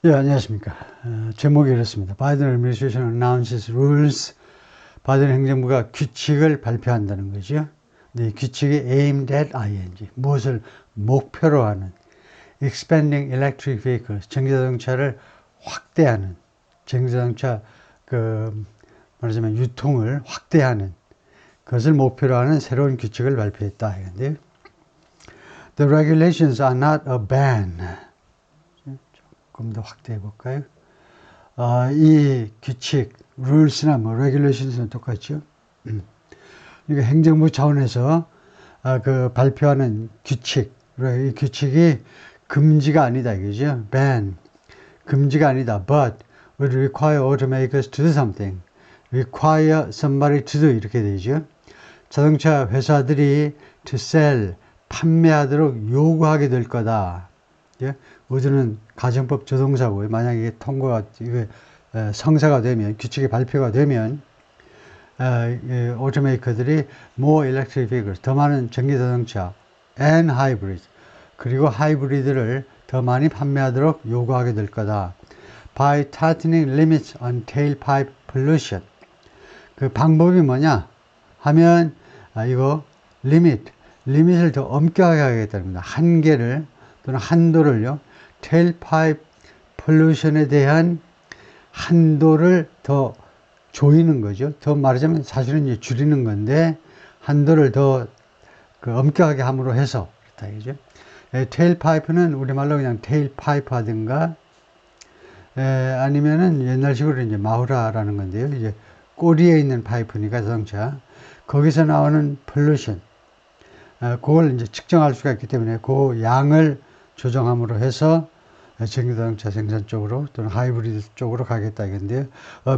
예, 안녕하십니까. 제목이 이렇습니다. 바이든 administration announces rules. 바이든 행정부가 규칙을 발표한다는 거죠. 근데 이 규칙이 aimed at ing, 무엇을 목표로 하는, expanding electric vehicles, 전기자동차를 확대하는, 전기자동차 말하자면 유통을 확대하는 그것을 목표로 하는 새로운 규칙을 발표했다. 이건데요. The regulations are not a ban. 조금 더 확대해 볼까요? 이 규칙, rules나 regulations는 똑같죠. 그러니까 행정부 차원에서 발표하는 규칙, 이 규칙이 금지가 아니다, 이거죠. ban, 금지가 아니다. But would require automakers to do something. require somebody to do 이렇게 되죠. 자동차 회사들이 to sell, 판매하도록 요구하게 될 거다. 예? 우주는 가정법 조동사고요. 만약에 이게 통과가, 성사가 되면, 규칙이 발표가 되면, 오토메이커들이 more electric vehicles, 더 많은 전기자동차, and hybrid, 그리고 하이브리드를 더 많이 판매하도록 요구하게 될 거다. By tightening limits on tailpipe pollution. 그 방법이 뭐냐? 하면, 리밋을 더 엄격하게 하겠다는 겁니다. 한계를, 또는 한도를요, tailpipe pollution에 대한 한도를 더 조이는 거죠. 더 말하자면 사실은 이제 줄이는 건데, 한도를 더 엄격하게 함으로 해서, 그렇다, 이죠. tailpipe는 우리말로 그냥 tailpipe 하든가, 아니면은 옛날식으로 이제 마후라라는 건데요. 이제 꼬리에 있는 파이프니까 자동차. 거기서 나오는 pollution. 그걸 이제 측정할 수가 있기 때문에 그 양을 조정함으로 해서 전기자동차 생산 쪽으로 또는 하이브리드 쪽으로 가겠다 이건데요.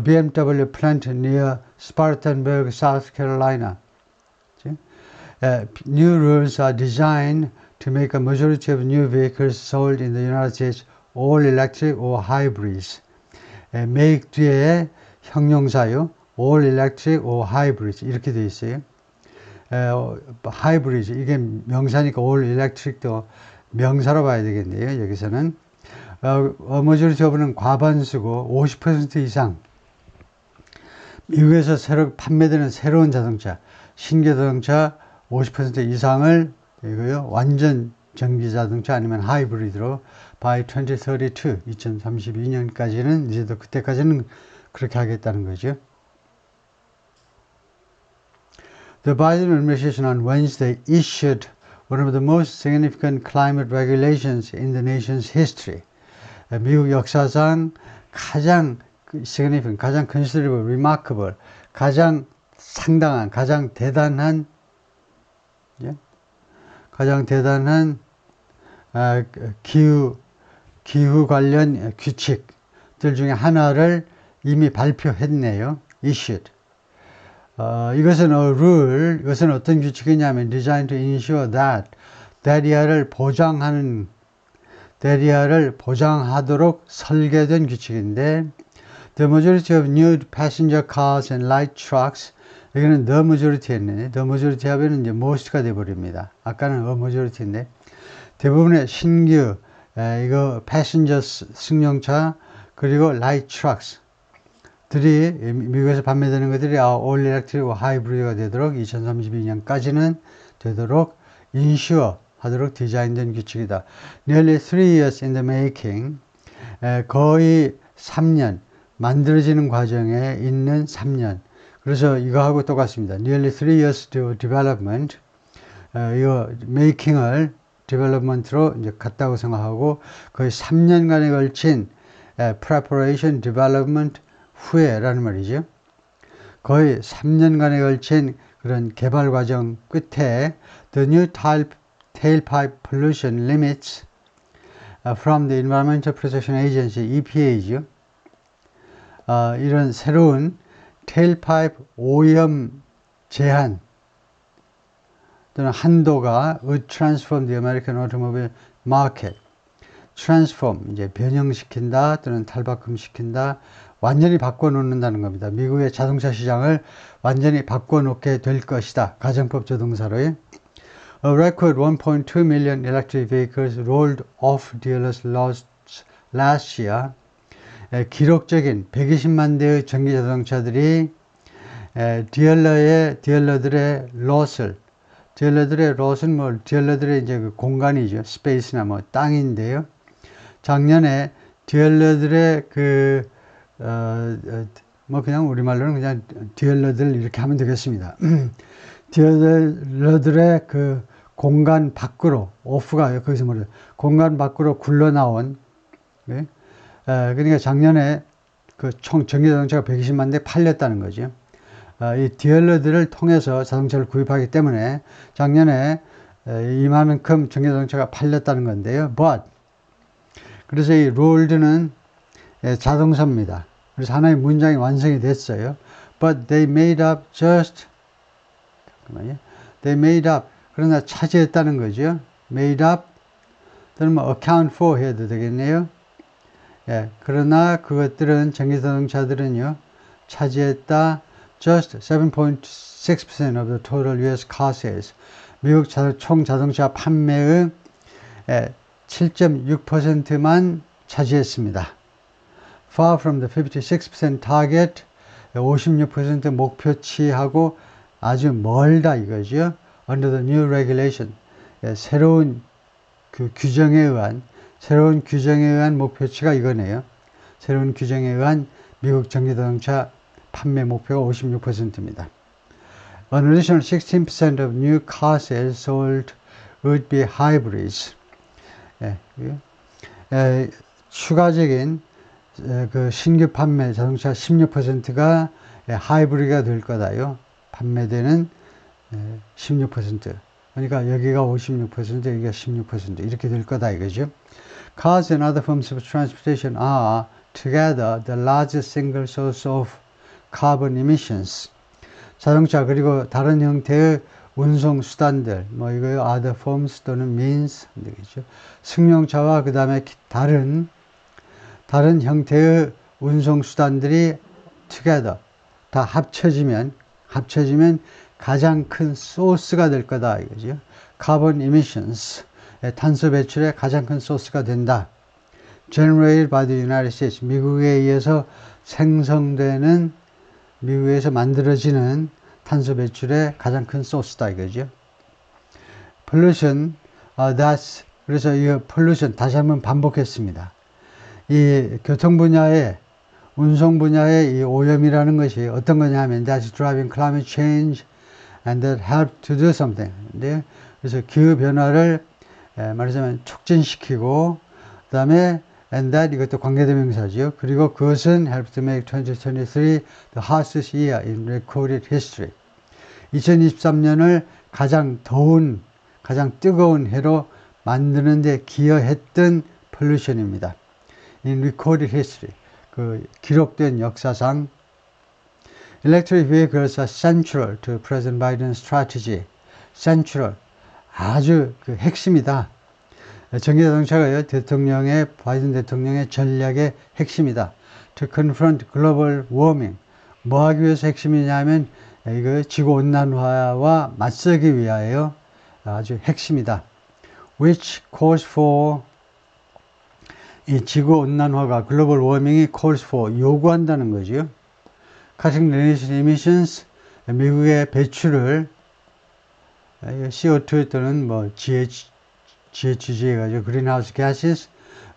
BMW plant near Spartanburg, South Carolina. New rules are designed to make a majority of new vehicles sold in the United States all electric or hybrids. make 뒤에 형용사요. all electric or hybrids 이렇게 되어 있어요. 하이브리드 이게 명사니까 all electric도 명사로 봐야 되겠네요. 여기서는 majority of는 과반수고 50% 이상 미국에서 새로 판매되는 새로운 자동차 신규 자동차 50% 이상을 이거요 완전 전기 자동차 아니면 하이브리드로 by 2032 2032년까지는 이제 또 그때까지는 그렇게 하겠다는 거죠. The Biden administration on Wednesday issued one of the most significant climate regulations in the nation's history. 미국 역사상 가장 significant, 가장 considerable, remarkable, 가장 상당한, 가장 대단한 기후 관련 규칙들 중에 하나를 이미 발표했네요. issued. 이것은 a rule, 이것은 어떤 규칙이냐면 designed to ensure that 대리아를 보장하도록 설계된 규칙인데 the majority of new passenger cars and light trucks 여기는 the majority 했네. the majority 하면 이제 most가 돼버립니다. 아까는 a majority인데 대부분의 신규 passenger 승용차 그리고 light trucks 들이 미국에서 판매되는 것들이 all electric 하이브리드가 되도록 2032년까지는 되도록 ensure 하도록 디자인된 규칙이다. Nearly 3 years in the making, 거의 3년, 만들어지는 과정에 있는 3년. 그래서 이거하고 똑같습니다. Nearly 3 years to development, 이거 making을 development로 이제 같다고 생각하고 거의 3년간에 걸친 preparation, development 후에라는 말이죠. 거의 3년간에 걸친 그런 개발 과정 끝에 the new tailpipe pollution limits from the Environmental Protection Agency, EPA죠. 이런 새로운 tailpipe 오염 제한 또는 한도가 would transform the American automobile market. transform, 이제 변형시킨다 또는 탈바꿈시킨다, 완전히 바꿔놓는다는 겁니다. 미국의 자동차 시장을 완전히 바꿔놓게 될 것이다. 가정법 조동사로요. A record 1.2 million electric vehicles rolled off dealers' lots last year. 기록적인 120만 대의 전기 자동차들이 딜러들의 롯은 뭐 딜러들의 이제 그 공간이죠. 스페이스나 뭐 땅인데요. 작년에 딜러들의 뭐 그냥 우리말로는 그냥 딜러들 이렇게 하면 되겠습니다. 딜러들의 그 공간 밖으로, 오프가 거기서 뭐래, 공간 밖으로 굴러 나온, 네? 그러니까 작년에 그 총 전기자동차가 120만 대 팔렸다는 거죠. 이 딜러들을 통해서 자동차를 구입하기 때문에 작년에 이만큼 전기자동차가 팔렸다는 건데요. 그래서 이 롤드는 자동사입니다. 그래서 하나의 문장이 완성이 됐어요. But they made up 그러나 차지했다는 거죠. made up 또는 뭐 account for 해도 되겠네요. 그러나 그것들은 전기자동차들은요 차지했다 just 7.6% of the total US car sales. 미국 총 자동차 판매의 7.6%만 차지했습니다. Far from the 56% target, 56% 목표치하고 아주 멀다 이거죠. Under the new regulation, 새로운 규정에 의한 목표치가 이거네요. 새로운 규정에 의한 미국 전기자동차 판매 목표가 56%입니다. An additional 16% of new car sales sold would be hybrids. 추가적인 그 신규 판매 자동차 16%가 하이브리드가 될 거다요. 판매되는 16%. 그러니까 여기가 56%, 여기가 16% 이렇게 될 거다 이거죠. Cars and other forms of transportation are together the largest single source of carbon emissions. 자동차 그리고 다른 형태의 운송 수단들, 뭐 이거요, other forms 또는 means 되겠죠. 승용차와 그 다음에 다른 형태의 운송 수단들이 together 다 합쳐지면 가장 큰 소스가 될 거다 이거죠. Carbon emissions 탄소 배출의 가장 큰 소스가 된다. Generated by the United States 미국에 의해서 미국에서 만들어지는 탄소 배출의 가장 큰 소스다 이거죠. Pollution, 그래서 이 pollution 다시 한번 반복했습니다. 이 교통 분야의 운송 분야의 이 오염이라는 것이 어떤 거냐 하면 that's driving climate change and that help to do something. 네? 그래서 기후 변화를 말하자면 촉진시키고 그 다음에 and that 이것도 관계대명사죠. 그리고 그것은 help to make 2023 the hottest year in recorded history. 2023년을 가장 뜨거운 해로 만드는 데 기여했던 pollution입니다. In recorded history. 그 기록된 역사상 Electric vehicles are central to President Biden's strategy. Central. 아주 그 핵심이다. 전기자동차가요, 바이든 대통령의 전략의 핵심이다. To confront global warming. 뭐 하기 위해서 핵심이냐면, 이거 지구온난화와 맞서기 위하여 아주 핵심이다. Which calls for, 이 지구온난화가, 글로벌 워밍이 calls for, 요구한다는 거죠. Cutting emissions, 미국의 배출을, CO2 또는 뭐, GHG 해가지고 greenhouse gases,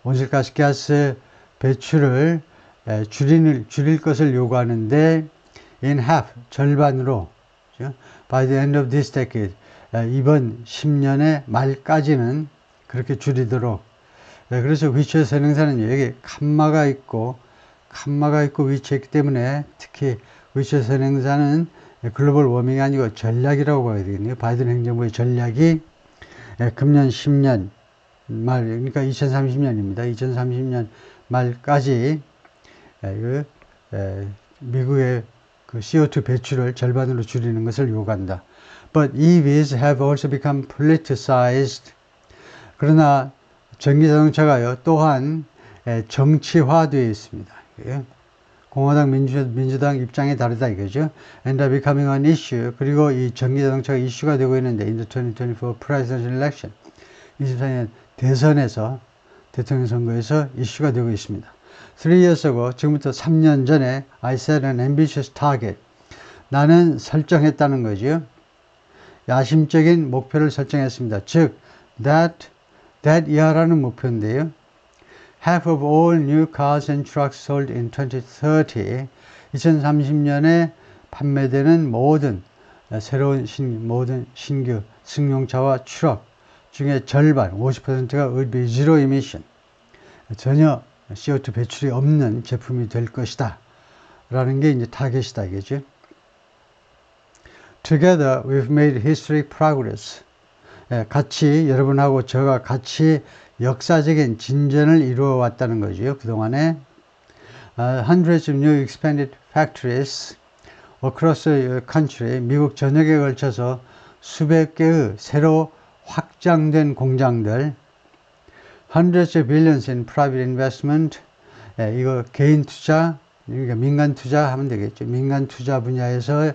온실가스 가스 배출을 줄일 것을 요구하는데 in half, 절반으로 by the end of this decade, 이번 10년의 말까지는 그렇게 줄이도록. 그래서 위치의 선행사는 여기 칸마가 있고 위치했기 때문에 특히 위치의 선행사는 글로벌 워밍이 아니고 전략이라고 봐야 되겠네요. 바이든 행정부의 전략이 금년 10년 말, 그러니까 2030년입니다. 2030년 말까지 미국의 그 CO2 배출을 절반으로 줄이는 것을 요구한다. But EVs have also become politicized. 그러나 전기자동차가요, 또한 정치화되어 있습니다. 공화당, 민주당 입장이 다르다 이거죠. And are becoming an issue. 그리고 이 전기자동차가 이슈가 되고 있는데 in the 2024 presidential election, 24년 대선에서 대통령 선거에서 이슈가 되고 있습니다. 3 years ago, 지금부터 3년 전에 I set an ambitious target. 나는 설정했다는 거죠. 야심적인 목표를 설정했습니다. 즉, that year라는 목표인데요. Half of all new cars and trucks sold in 2030, 2030년에 판매되는 모든 모든 신규 승용차와 트럭 중에 절반, 50%가 would be zero emission. 전혀 CO2 배출이 없는 제품이 될 것이다. 라는 게 이제 타겟이다, 이거죠. Together, we've made historic progress. 같이, 여러분하고 저가 같이 역사적인 진전을 이루어 왔다는 거죠. 그동안에. Hundreds of new expanded factories across the country, 미국 전역에 걸쳐서 수백 개의 새로 확장된 공장들, hundreds of billions in private investment, 이거 개인 투자, 그러니까 민간 투자 하면 되겠죠. 민간 투자 분야에서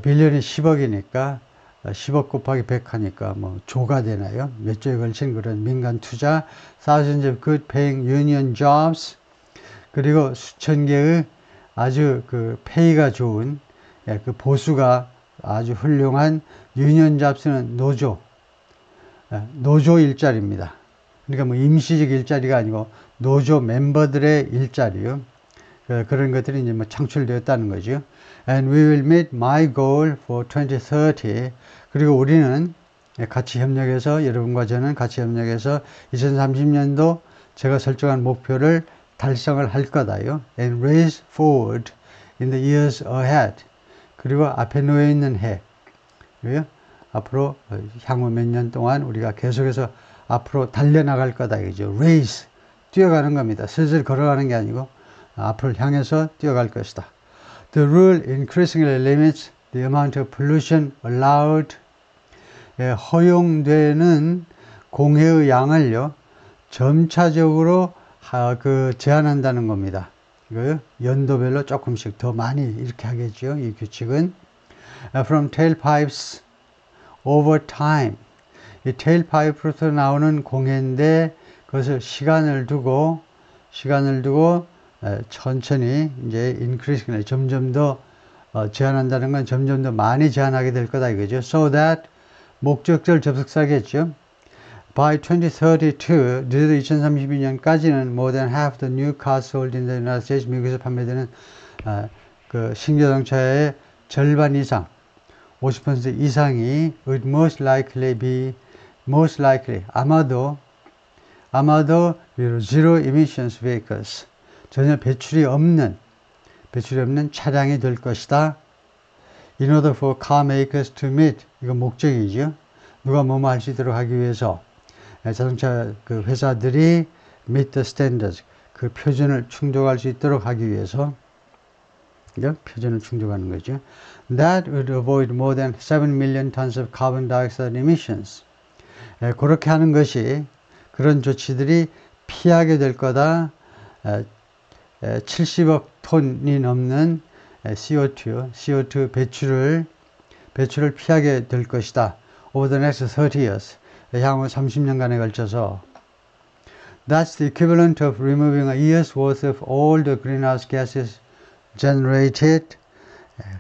빌리언이 10억이니까 10억 곱하기 100 하니까 뭐 조가 되나요? 몇 조에 걸친 그런 민간 투자, thousands of good paying union jobs, 그리고 수천 개의 아주 그 페이가 좋은, 그 보수가 아주 훌륭한 유니언 잡스는 노조 일자리입니다. 그러니까 뭐 임시직 일자리가 아니고 노조 멤버들의 일자리요. 그런 것들이 이제 뭐 창출되었다는 거죠. And we will meet my goal for 2030. 그리고 우리는 같이 협력해서, 여러분과 저는 같이 협력해서 2030년도 제가 설정한 목표를 달성을 할 거다요. And race forward in the years ahead. 그리고 앞에 놓여 있는 해. 앞으로 향후 몇 년 동안 우리가 계속해서 앞으로 달려나갈 거다. 이죠. race. 뛰어가는 겁니다. 슬슬 걸어가는 게 아니고 앞을 향해서 뛰어갈 것이다. The rule increasingly limits the amount of pollution allowed. 허용되는 공해의 양을요, 점차적으로 제한한다는 겁니다. 이거요, 연도별로 조금씩 더 많이 이렇게 하겠죠. 이 규칙은. From tailpipes over time. 이 tailpipe로부터 나오는 공해인데 그것을 시간을 두고 천천히 이제 increasingly 점점 더 제한한다는 건 점점 더 많이 제한하게 될 거다 이거죠. So that 목적절 접속사겠죠. By 2032, 늦어도 2032년까지는 more than half the new cars sold in the United States, 미국에서 판매되는 그 신자동차의 절반 이상, 50% 이상이 would most likely 아마도 zero emissions vehicles, 전혀 배출이 없는 차량이 될 것이다. In order for car makers to meet, 이거 목적이죠. 누가 뭐뭐 할 수 있도록 하기 위해서 자동차 그 회사들이 meet the standards, 그 표준을 충족할 수 있도록 하기 위해서 표준을 충족하는 거죠. That would avoid more than 7 million tons of carbon dioxide emissions. 그렇게 하는 것이, 그런 조치들이 피하게 될 거다. 70억 톤이 넘는 CO2 배출을 피하게 될 것이다. Over the next 30 years. 향후 30년간에 걸쳐서. That's the equivalent of removing a year's worth of all the greenhouse gases generated.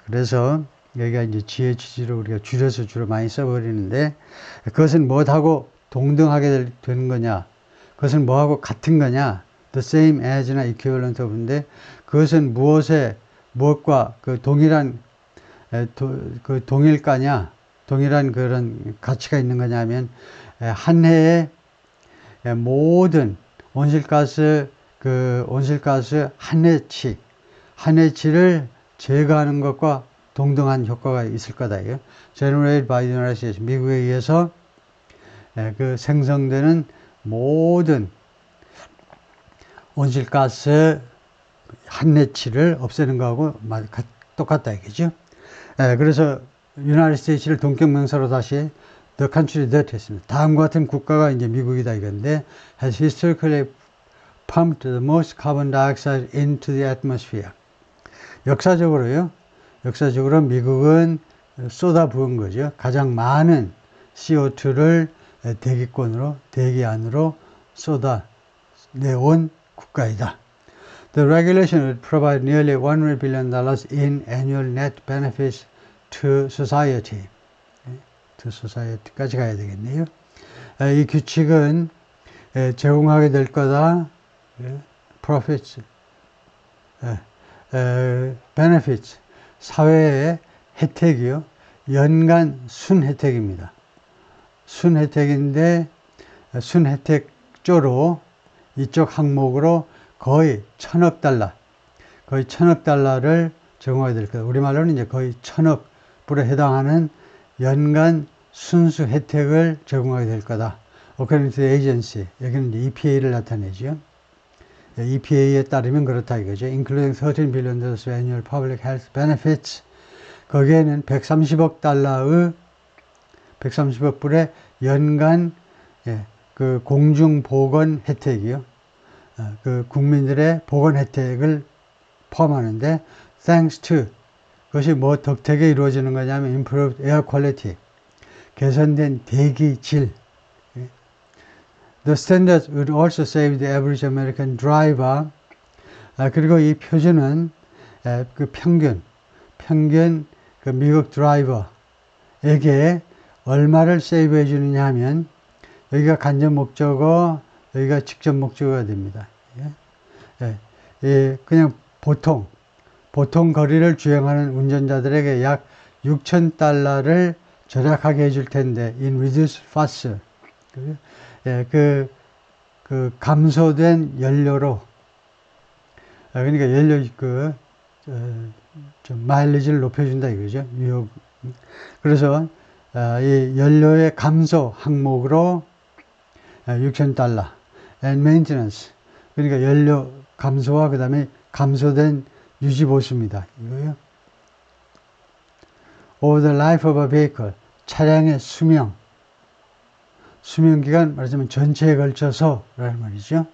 그래서 여기가 이제 GHG로 우리가 줄여서 주로 많이 써버리는데, 그것은 뭐하고 동등하게 되는 거냐? 그것은 뭐하고 같은 거냐? The same as나 equivalent of인데, 그것은 무엇과 그 동일한 그 동일가냐? 동일한 그런 가치가 있는 거냐면, 한 해에 모든 온실가스 한 해치를 제거하는 것과 동등한 효과가 있을 거다. Generated by the United States, 미국에 의해서 그 생성되는 모든 온실가스 한 해치를 없애는 거하고 똑같다 이거죠. 그래서 United States를 동격명사로 다시 the country that 했습니다. 다음과 같은 국가가 이제 미국이다 이건데, has historically pumped the most carbon dioxide into the atmosphere. 역사적으로 미국은 쏟아부은 거죠. 가장 많은 CO2를 대기권으로, 대기 안으로 쏟아내온 국가이다. The regulation would provide nearly $100 billion in annual net benefits to society. To society까지 가야 되겠네요. 이 규칙은 제공하게 될 거다. profits, benefits, 사회의 혜택이요. 연간 순혜택입니다. 순혜택인데 순혜택조로 이쪽 항목으로 거의 1,000억 달러를 제공하게 될 거다. 우리말로는 이제 거의 1,000억 불에 해당하는 연간 순수 혜택을 제공하게 될 거다. According to the agency. 여기는 이제 EPA를 나타내죠. EPA에 따르면 그렇다 이거죠. Including $13 billion of annual public health benefits. 거기에는 130억 불의 연간 그 공중보건 혜택이요. 그 국민들의 보건 혜택을 포함하는데 thanks to 그것이 뭐 덕택에 이루어지는 거냐면 improved air quality 개선된 대기질. The standards would also save the average American driver. 그리고 이 표준은 그 평균 그 미국 드라이버에게 얼마를 세이브해 주느냐 하면 여기가 간접 목적어, 여기가 직접 목적어가 됩니다. 그냥 보통 거리를 주행하는 운전자들에게 약 $6,000를 절약하게 해줄 텐데, in reduced fuel. 그 감소된 연료로, 그러니까 연료 좀 마일리지를 높여준다 이거죠. 뉴욕. 그래서 이 연료의 감소 항목으로 $6,000. and maintenance. 그러니까 연료 감소와 그 다음에 감소된 유지 보수입니다. 이거요. over the life of a vehicle. 차량의 수명 기간 말하자면 전체에 걸쳐서 라는 말이죠.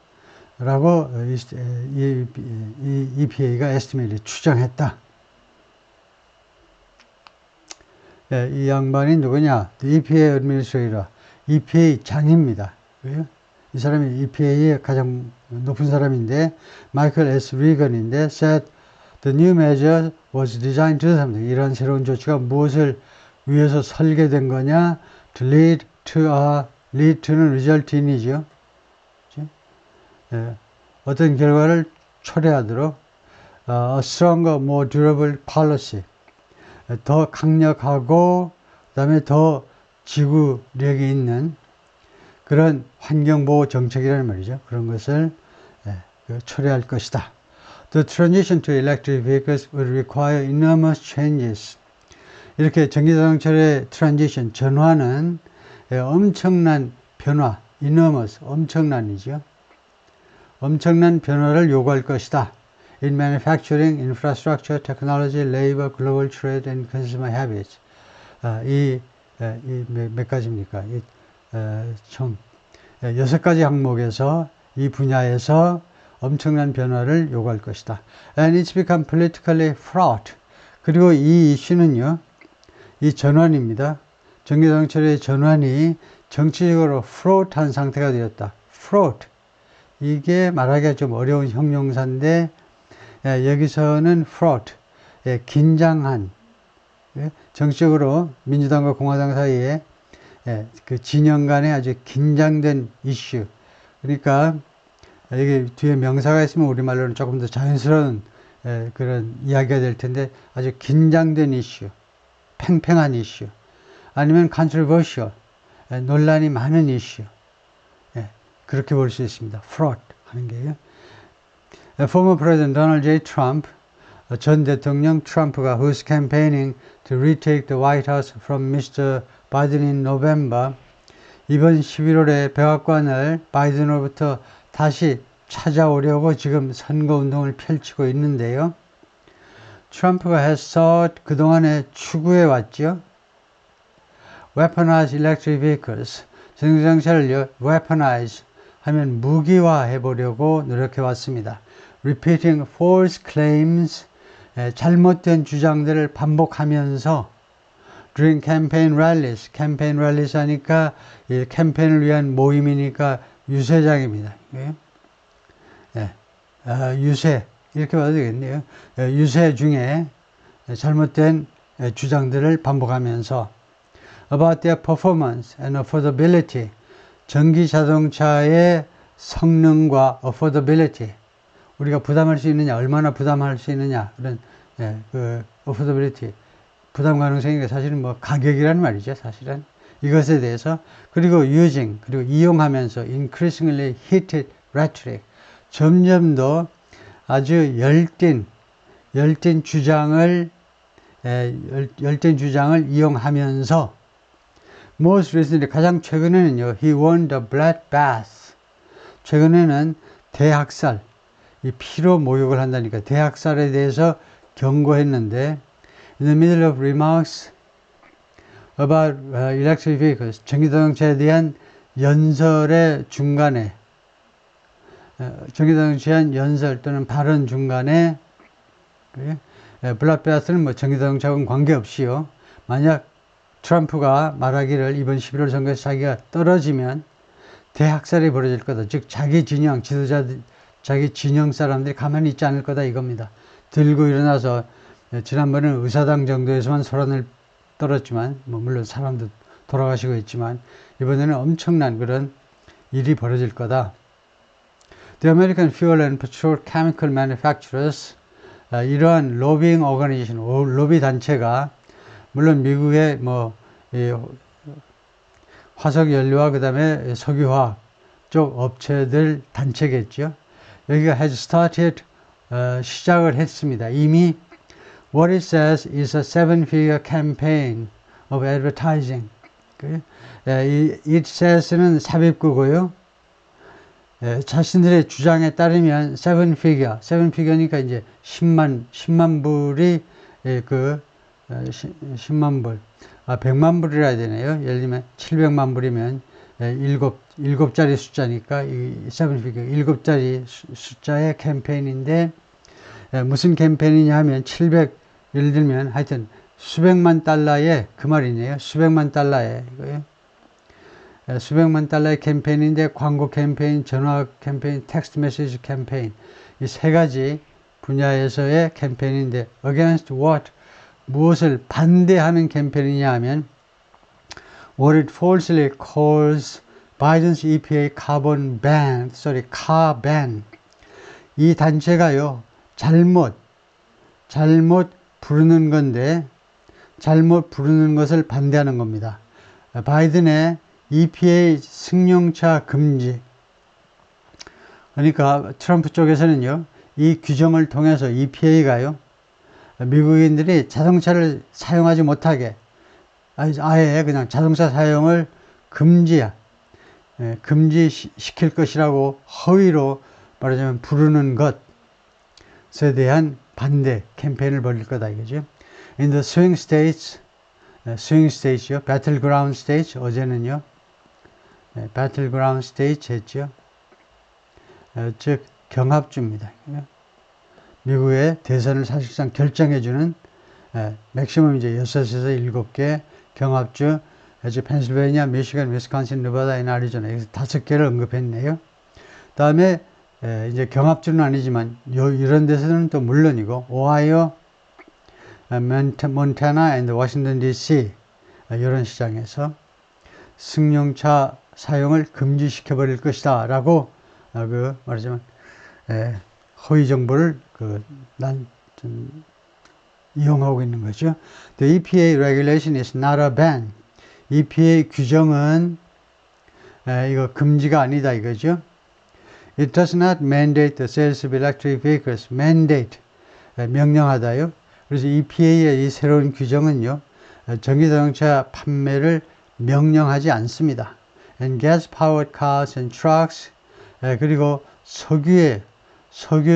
라고 이 EPA가 에스티메이트 추정했다. 이 양반이 누구냐? EPA administrator, EPA 장입니다. 왜요? 이 사람이 EPA의 가장 높은 사람인데 마이클 S. 리건인데 said the new measure was designed to do something. 이런 새로운 조치가 무엇을 위해서 설계된 거냐? to lead to는 result in이죠. 어떤 결과를 초래하도록 a stronger, more durable policy. 더 강력하고 그다음에 더 지구력이 있는 그런 환경보호 정책이라는 말이죠. 그런 것을 초래할 것이다. The transition to electric vehicles will require enormous changes. 이렇게 전기자동차의 transition, 전환은 엄청난 변화, enormous, 엄청난이죠. 엄청난 변화를 요구할 것이다. In manufacturing, infrastructure, technology, labor, global trade, and consumer habits. 몇 가지입니까? 총 6가지 항목에서 이 분야에서 엄청난 변화를 요구할 것이다. And it's become politically fraught. 그리고 이 이슈는요, 이 전환입니다. 전기자동차의 전환이 정치적으로 fraught한 상태가 되었다. fraught. 이게 말하기가 좀 어려운 형용사인데, 여기서는 fraught, 긴장한, 정치적으로 민주당과 공화당 사이에 그 진영 간에 아주 긴장된 이슈. 그러니까 여기 뒤에 명사가 있으면 우리말로는 조금 더 자연스러운 그런 이야기가 될 텐데 아주 긴장된 이슈, 팽팽한 이슈, 아니면 controversial, 논란이 많은 이슈. 그렇게 볼 수 있습니다. fraught 하는 게요. Former President Donald J. Trump, 전 대통령 트럼프가 who's campaigning to retake the White House from Mr. Biden in November, 이번 11월에 백악관을 바이든으로부터 다시 찾아오려고 지금 선거운동을 펼치고 있는데요. 트럼프가 has sought, 그동안에 추구해 왔죠. weaponize electric vehicles, 전기자동차를 weaponize 하면 무기화해 보려고 노력해 왔습니다. Repeating false claims, 잘못된 주장들을 반복하면서 during campaign rallies. 캠페인 rallies 하니까 이 캠페인을 위한 모임이니까 유세장입니다. 예. 유세 이렇게 봐도 되겠네요. 유세 중에 잘못된 주장들을 반복하면서 about their performance and affordability. 전기 자동차의 성능과 affordability. 우리가 부담할 수 있느냐, 얼마나 부담할 수 있느냐, 그런 그 affordability. 부담 가능성이 사실은 뭐 가격이라는 말이죠, 사실은. 이것에 대해서, 그리고 using, 그리고 이용하면서 increasingly heated rhetoric. 점점 더 아주 열띤 주장을 이용하면서 most recently 가장 최근에는요, he won the bloodbath. 최근에는 대학살, 이 피로 모욕을 한다니까 대학살에 대해서 경고했는데 in the middle of remarks about electric vehicles, 전기자동차에 대한 연설의 중간에 전기자동차에 대한 연설 또는 발언 중간에 블라드베스는 뭐 전기자동차하고는 관계없이요. 만약 트럼프가 말하기를 이번 11월 선거에서 자기가 떨어지면 대학살이 벌어질 거다. 즉 자기 진영 지도자들, 자기 진영 사람들이 가만히 있지 않을 거다 이겁니다. 들고 일어나서 지난번에는 의사당 정도에서만 소란을 떨었지만 뭐 물론 사람도 돌아가시고 있지만 이번에는 엄청난 그런 일이 벌어질 거다. The American Fuel and Petrochemical Manufacturers, 이러한 로빙 오거니제이션, 로비 단체가 물론 미국의 뭐 화석 연료와 그다음에 석유화학 쪽 업체들 단체겠죠. 여기가 has started 시작을 했습니다. 이미 what it says is a 7-figure campaign of advertising. it says는 삽입구고요. 자신들의 주장에 따르면 7figure니까 이제 10만 불이 10만 불, 100만 불이라 해야 되네요. 예를 들면 700만 불이면 7자리 숫자니까 이 7figure, 7자리 숫자의 캠페인인데 무슨 캠페인이냐 하면 700, 예를 들면 하여튼 수백만 달러의 그 말이네요. 수백만 달러의 이거요. 수백만 달러의 캠페인인데 광고 캠페인, 전화 캠페인, 텍스트 메시지 캠페인 이 세 가지 분야에서의 캠페인인데 against what? 무엇을 반대하는 캠페인이냐 하면 what it falsely calls Biden's EPA carbon ban, car ban. 이 단체가요 잘못 부르는 건데 잘못 부르는 것을 반대하는 겁니다. 바이든의 EPA 승용차 금지. 그러니까 트럼프 쪽에서는요, 이 규정을 통해서 EPA가요, 미국인들이 자동차를 사용하지 못하게, 아예 그냥 자동차 사용을 금지시킬 것이라고 허위로 말하자면 부르는 것에 대한 반대 캠페인을 벌일 거다 이거죠. In the swing state요, battleground states, 어제는요, battleground states 했죠. 즉 경합주입니다. 미국의 대선을 사실상 결정해주는 맥시멈 이제 6에서 7개 경합주, 펜실베니아, 미시간, 위스콘신, 느바다, 애리조나 여기서 5개를 언급했네요. 다음에 이제 경합주는 아니지만 이런 데서는 또 물론이고 오하이오, 몬타나, and 워싱턴 DC 이런 시장에서 승용차 사용을 금지시켜 버릴 것이다 라고 말하자면 허위 정보를 이용하고 있는 거죠. The EPA regulation is not a ban. EPA 규정은 이거 금지가 아니다 이거죠. It does not mandate the sales of electric vehicles. Mandate 명령하다요. 그래서 EPA의 이 새로운 규정은요, 전기자동차 판매를 명령하지 않습니다. And gas-powered cars and trucks, 그리고 석유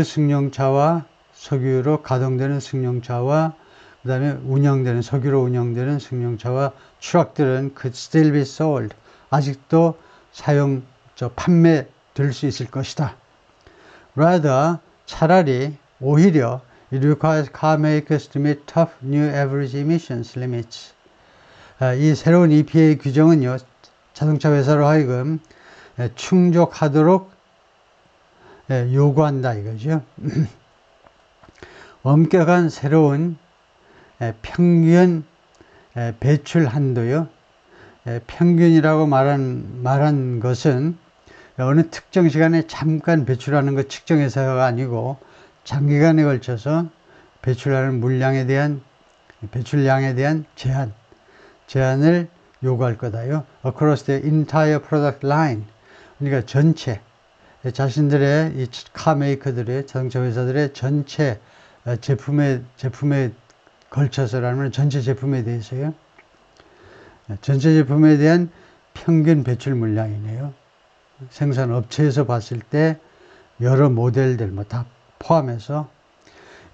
승용차와 석유로 가동되는 승용차와 그 다음에 석유로 운영되는 승용차와 트럭들은 could still be sold. 아직도 판매될 수 있을 것이다. Rather, 차라리 오히려 it requires car makers to meet tough new average emissions limits. 이 새로운 EPA 규정은요, 자동차 회사로 하여금 충족하도록 요구한다 이거죠. 엄격한 새로운 평균 배출 한도요. 평균이라고 말한 것은 어느 특정 시간에 잠깐 배출하는 것 측정해서가 아니고 장기간에 걸쳐서 배출하는 배출량에 대한 제한을 요구할 거다요. Across the entire product line. 그러니까 전체 자신들의 이 카메이커들의 자동차 회사들의 전체 제품에 걸쳐서라면 전체 제품에 대해서요. 전체 제품에 대한 평균 배출 물량이네요. 생산업체에서 봤을 때 여러 모델들 다 포함해서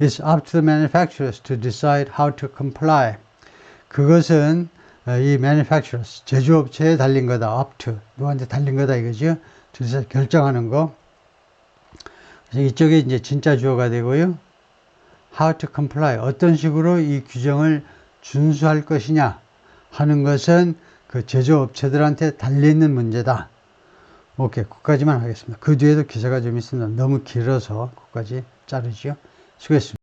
It's up to the manufacturers to decide how to comply. 그것은 이 manufacturers, 제조업체에 달린 거다. up to, 누구한테 달린 거다 이거죠. 결정하는 거. 그래서 이쪽에 이제 진짜 주어가 되고요. How to comply, 어떤 식으로 이 규정을 준수할 것이냐 하는 것은 그 제조업체들한테 달려있는 문제다. 오케이, 거기까지만 하겠습니다. 그 뒤에도 기사가 좀 있습니다. 너무 길어서 거기까지 자르죠. 수고했습니다.